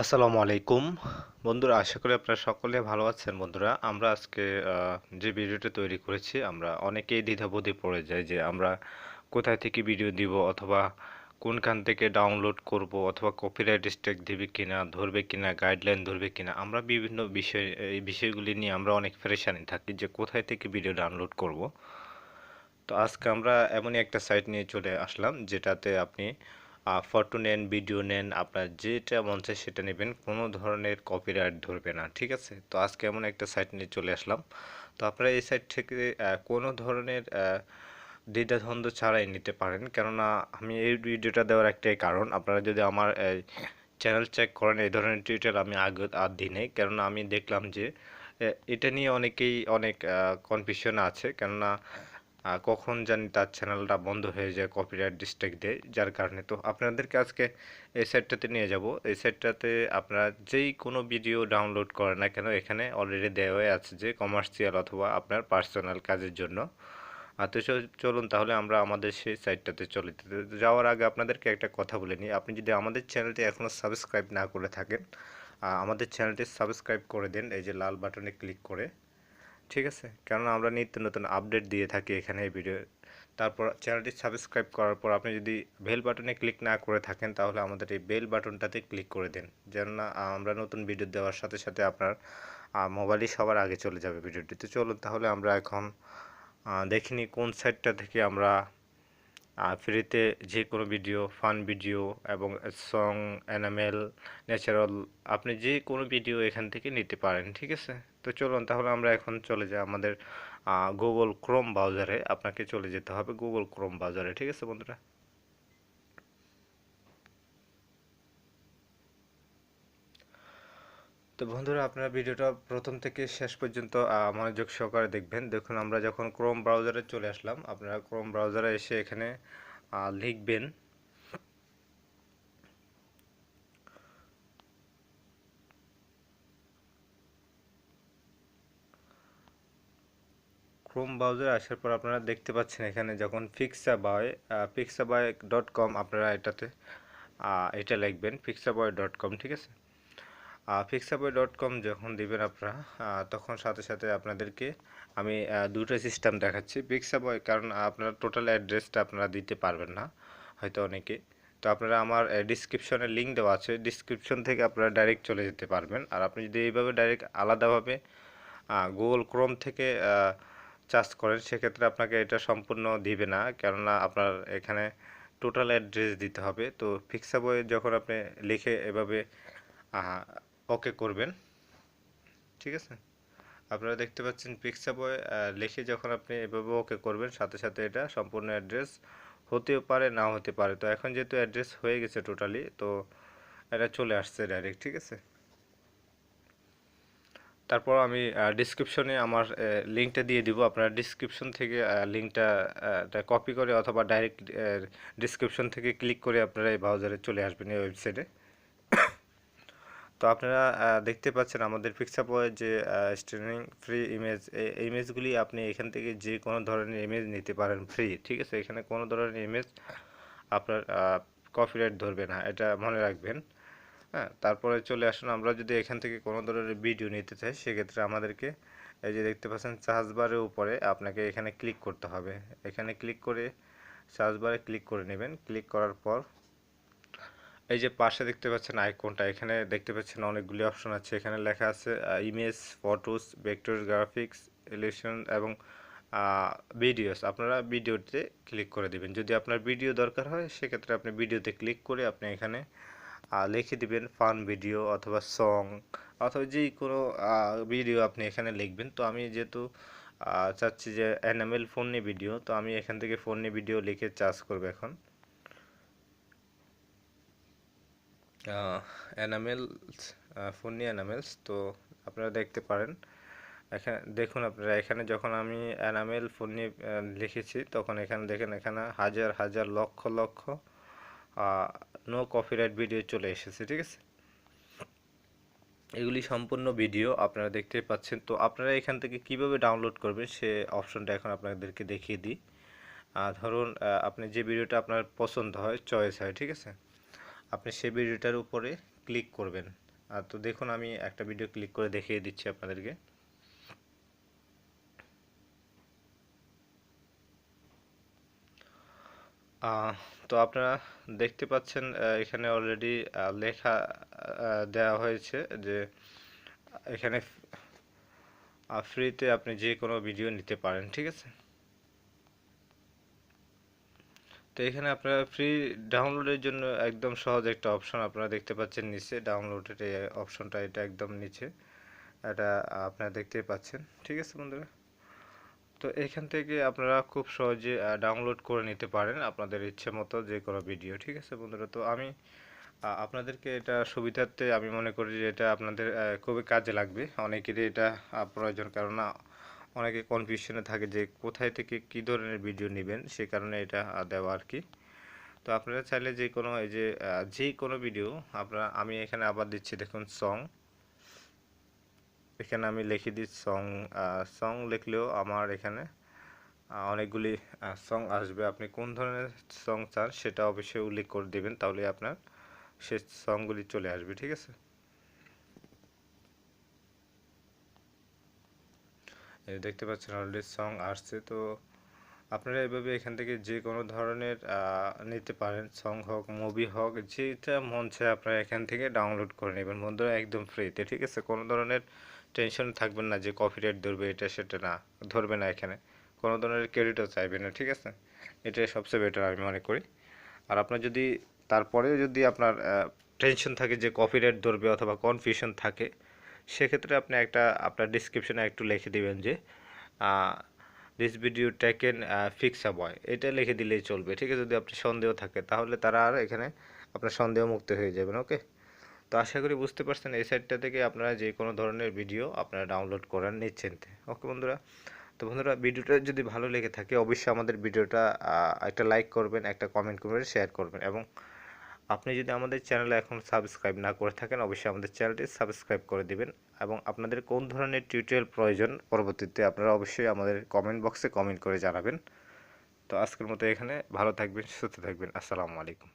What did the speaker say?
আসসালামু আলাইকুম বন্ধুরা, আশা করি আপনারা সকলে ভালো আছেন। বন্ধুরা, আমরা আজকে যে ভিডিওটা তৈরি করেছি, আমরা অনেকেই দ্বিধাবোধে পড়ে যাই যে আমরা কোথায় থেকে ভিডিও দিব অথবা কোনখান থেকে ডাউনলোড করব অথবা কপিরাইট স্ট্রাইক দিবে কিনা, ধরবে কিনা, গাইডলাইন ধরবে কিনা। আমরা বিভিন্ন বিষয় এই বিষয়গুলি নিয়ে আমরা অনেক পেরেশানি থাকি যে কোথায় থেকে ভিডিও ডাউনলোড করব। তো আজকে আমরা এমনই একটা সাইট নিয়ে চলে আসলাম যেটাতে আপনি ফটো নেন, ভিডিও নেন, আপনার যেটা মন চায় সেটা নেবেন, কোনো ধরনের কপিরাইট ধরবে না। ঠিক আছে, তো আজকে এমন একটা সাইট নিয়ে চলে আসলাম। তো আপনারা এই সাইট থেকে কোনো ধরনের দ্বিধাদ্বন্দ্ব ছাড়াই নিতে পারেন, কেননা আমি এই ভিডিওটা দেওয়ার একটাই কারণ, আপনারা যদি আমার চ্যানেল চেক করেন এই ধরনের টিউটোরিয়াল আমি আগে আর দিই নাই, কেননা আমি দেখলাম যে এটা নিয়ে অনেকেই অনেক কনফিউশন আছে, কেননা কখন জানি তার চ্যানেলটা বন্ধ হয়ে যায় কপিরাইট স্ট্রাইক দেয়, যার কারণে। তো আপনাদেরকে আজকে এই সাইটটাতে নিয়ে যাব। এই সাইটটাতে আপনারা যেই কোনো ভিডিও ডাউনলোড করেন না কেন, এখানে অলরেডি দেওয়া আছে যে কমার্শিয়াল অথবা আপনার পার্সোনাল কাজের জন্য। তো চলুন তাহলে আমরা আমাদের সেই সাইটটাতে চলে যাওয়ার আগে আপনাদেরকে একটা কথা বলে নিই। আপনি যদি আমাদের চ্যানেলটি এখনও সাবস্ক্রাইব না করে থাকেন, আমাদের চ্যানেলটি সাবস্ক্রাইব করে দিন এই যে লাল বাটনে ক্লিক করে। ঠিক আছে, কেননা আমরা নিত্য নতুন আপডেট দিয়ে থাকি এখানে এই ভিডিও। তারপর চ্যানেলটি সাবস্ক্রাইব করার পর আপনি যদি বেল বাটনে ক্লিক না করে থাকেন, তাহলে আমাদের এই বেল বাটনটাতে ক্লিক করে দিন, যেন না আমরা নতুন ভিডিও দেওয়ার সাথে সাথে আপনার মোবাইলই সবার আগে চলে যাবে ভিডিওটি। তো চলুন তাহলে আমরা এখন দেখিনি কোন সাইটটা থেকে আমরা ফ্রিতে যে কোনো ভিডিও, ফান ভিডিও এবং সং, অ্যানিমেল, ন্যাচারাল, আপনি যে কোনো ভিডিও এখান থেকে নিতে পারেন। ঠিক আছে, তো চলুন তাহলে আমরা এখন চলে যাই আমাদের গুগল ক্রোম ব্রাউজারে। আপনাকে চলে যেতে হবে গুগল ক্রোম ব্রাউজারে। ঠিক আছে বন্ধুরা, তো বন্ধুরা আপনারা ভিডিওটা প্রথম থেকে শেষ পর্যন্ত মনোযোগ সহকারে দেখবেন। দেখুন, আমরা যখন ক্রোম ব্রাউজারে চলে আসলাম, আপনারা ক্রোম ব্রাউজারে এসে এখানে লিখবেন ক্রোম ব্রাউজারে আসার পর আপনারা দেখতে পাচ্ছেন এখানে যখন pixabay.com, আপনারা এটাতে এটা লিখবেন pixabay.com। ঠিক আছে, pixabay.com যখন দিবেন আপনারা, তখন সাথে সাথে আপনাদেরকে আমি দুটো সিস্টেম দেখাচ্ছি পিক্সাবয়, কারণ আপনারা টোটাল অ্যাড্রেসটা আপনারা দিতে পারবেন না হয়তো অনেকে। তো আপনারা আমার ডিসক্রিপশনে লিঙ্ক দেওয়া আছে, ডিসক্রিপশন থেকে আপনারা ডাইরেক্ট চলে যেতে পারবেন। আর আপনি যদি এইভাবে ডাইরেক্ট আলাদাভাবে গুগল ক্রোম থেকে চার্জ করেন, সেক্ষেত্রে আপনাকে এটা সম্পূর্ণ দিবে না, কেননা আপনার এখানে টোটাল অ্যাড্রেস দিতে হবে। তো পিক্সাবয় যখন আপনি লিখে এভাবে ওকে করবেন, ঠিক আছে, আপনারা দেখতে পাচ্ছেন পিক্সাবয় লিখে যখন আপনি এভাবে ওকে করবেন, সাথে সাথে এটা সম্পূর্ণ অ্যাড্রেস হতেও পারে, নাও হতে পারে। তো এখন যেহেতু অ্যাড্রেস হয়ে গেছে টোটালি, তো এটা চলে আসছে ডাইরেক্ট। ঠিক আছে, তারপর আমি ডিসক্রিপশনে আমার লিঙ্কটা দিয়ে দিব, আপনারা ডিসক্রিপশন থেকে লিঙ্কটা কপি করে অথবা ডাইরেক্ট ডিসক্রিপশন থেকে ক্লিক করে আপনারা এই ব্রাউজারে চলে আসবেন, এই ওয়েবসাইটে। তো আপনারা দেখতে পাচ্ছেন আমাদের পিক্সাবয়ের যে স্ট্রিমিং ফ্রি ইমেজ, এই ইমেজগুলি আপনি এখান থেকে যে কোনো ধরনের ইমেজ নিতে পারেন ফ্রি। ঠিক আছে, এখানে কোনো ধরনের ইমেজ আপনার কপিরাইট ধরবে না, এটা মনে রাখবেন। হ্যাঁ, তারপরে চলে আসুন, আমরা যদি এখান থেকে কোনো ধরনের ভিডিও নিতে চাই, সেক্ষেত্রে আমাদেরকে এই যে দেখতে পাচ্ছেন সার্চ বারের উপরে আপনাকে এখানে ক্লিক করতে হবে। এখানে ক্লিক করে সার্চ বারে ক্লিক করে নেবেন। ক্লিক করার পর এই যে পাশে দেখতে পাচ্ছেন আইকনটা, এখানে দেখতে পাচ্ছেন অনেকগুলি অপশন আছে। এখানে লেখা আছে image, photos, vector graphics, illusion এবং ভিডিওস। আপনারা ভিডিওতে ক্লিক করে দিবেন। যদি আপনার ভিডিও দরকার হয়, সেক্ষেত্রে আপনি ভিডিওতে ক্লিক করে আপনি এখানে লিখে দিবেন ফান ভিডিও অথবা সং অথবা যে কোনো ভিডিও আপনি এখানে লিখবেন। তো আমি যেহেতু চাচ্ছি যে এনামেল ফোন নিয়ে ভিডিও, তো আমি এখান থেকে ফোন নিয়ে ভিডিও লিখে চার্জ করব এখন। অ্যানামেলস, ফোন নিয়ে অ্যানামেলস। তো আপনারা দেখতে পারেন এখানে, দেখুন আপনারা এখানে যখন আমি অ্যানামেল ফোন নিয়ে লিখেছি, তখন এখানে দেখেন এখানে হাজার হাজার lakh lakh no copyright video চলে এসেছে। ঠিক আছে, এগুলি সম্পূর্ণ ভিডিও আপনারা দেখতেই পাচ্ছেন। তো আপনারা এখান থেকে কিভাবে ডাউনলোড করবেন সে অপশনটা এখন আপনাদেরকে দেখিয়ে দিই। ধরুন আপনি যে ভিডিওটা আপনার পছন্দ হয়, চয়েস হয়, ঠিক আছে, আপনি সেই ভিডিওটার উপরে ক্লিক করবেন। তো দেখুন আমি একটা ভিডিও ক্লিক করে দেখিয়ে দিচ্ছি আপনাদেরকে। আহ, তো আপনারা দেখতে পাচ্ছেন এখানে অলরেডি লেখা দেওয়া হয়েছে যে এখানে ফ্রিতে আপনি যে কোনো ভিডিও নিতে পারেন, ঠিক আছে। তো এখানে আপনারা ফ্রি ডাউনলোডের জন্য একদম সহজ একটা অপশন আপনারা দেখতে পাচ্ছেন নিচে, ডাউনলোডের এই অপশনটা, এটা একদম নিচে এটা আপনারা দেখতেই পাচ্ছেন, ঠিক আছে বন্ধুরা। তো এখান থেকে আপনারা খুব সহজে ডাউনলোড করে নিতে পারেন আপনাদের ইচ্ছে মতো যে কোনো ভিডিও, ঠিক আছে বন্ধুরা। তো আমি আপনাদেরকে এটা সুবিধার্থে আমি মনে করি যে এটা আপনাদের খুবই কাজে লাগবে, অনেকেরই এটা প্রয়োজন, কারণ অনেকে কনফিউশনে থাকে যে কোথায় থেকে কী ধরনের ভিডিও নেবেন, সে কারণে এটা দেওয়া আর কি। তো আপনারা চাইলে যে কোনো এই যে যে কোনো ভিডিও আপনারা, আমি এখানে আবার দিচ্ছি দেখুন সং, এখানে আমি লিখে দিচ্ছি সং। সং লিখলেও আমার এখানে অনেকগুলি সং আসবে, আপনি কোন ধরনের সং চান সেটা অবশ্যই উল্লেখ করে দেবেন, তাহলে আপনার সে সংগুলি চলে আসবে, ঠিক আছে। এই দেখতে পাচ্ছেন অলরেডি সং আসছে। তো আপনারা এভাবে এখান থেকে যে কোনো ধরনের নিতে পারেন, সং হোক মুভি হোক, যেটা মন চায় আপনারা এখান থেকে ডাউনলোড করে নেবেন বন্ধুরা, একদম ফ্রিতে, ঠিক আছে। কোনো ধরনের টেনশন থাকবেন না যে কপিরাইট ধরবে, এটা সেটা না, ধরবে না, এখানে কোনো ধরনের ক্রেডিটও চাইবে না, ঠিক আছে। এটাই সবচেয়ে বেটার আমি মনে করি। আর আপনার যদি তারপরেও যদি আপনার টেনশন থাকে যে কপিরাইট ধরবে অথবা কনফিউশন থাকে, সেক্ষেত্রে আপনি একটা আপনার ডিসক্রিপশনে একটু লিখে দিবেন যে দিস ভিডিও টেকেন ফিক্স আ বয়, এটা লিখে দিলেই চলবে, ঠিক আছে। যদি আপনার সন্দেহ থাকে তাহলে তারা আর এখানে আপনার সন্দেহ মুক্ত হয়ে যাবেন, ওকে। তো আশা করি বুঝতে পারছেন, এই সাইটটা থেকে আপনারা যে কোনো ধরনের ভিডিও আপনারা ডাউনলোড করেন নিশ্চিন্তে, ওকে বন্ধুরা। তো বন্ধুরা ভিডিওটা যদি ভালো লেগে থাকে অবশ্যই আমাদের ভিডিওটা একটা লাইক করবেন, একটা কমেন্ট করবেন, শেয়ার করবেন, এবং আপনি যদি আমাদের চ্যানেলে এখন সাবস্ক্রাইব না করে থাকেন অবশ্যই আমাদের চ্যানেলটি সাবস্ক্রাইব করে দিবেন। এবং আপনাদের কোন ধরনের টিউটোরিয়াল প্রয়োজন পরবর্তীতে আপনারা অবশ্যই আমাদের কমেন্ট বক্সে কমেন্ট করে জানাবেন। তো আজকের মতো এখানে, ভালো থাকবেন, সুস্থ থাকবেন, আসসালামু আলাইকুম।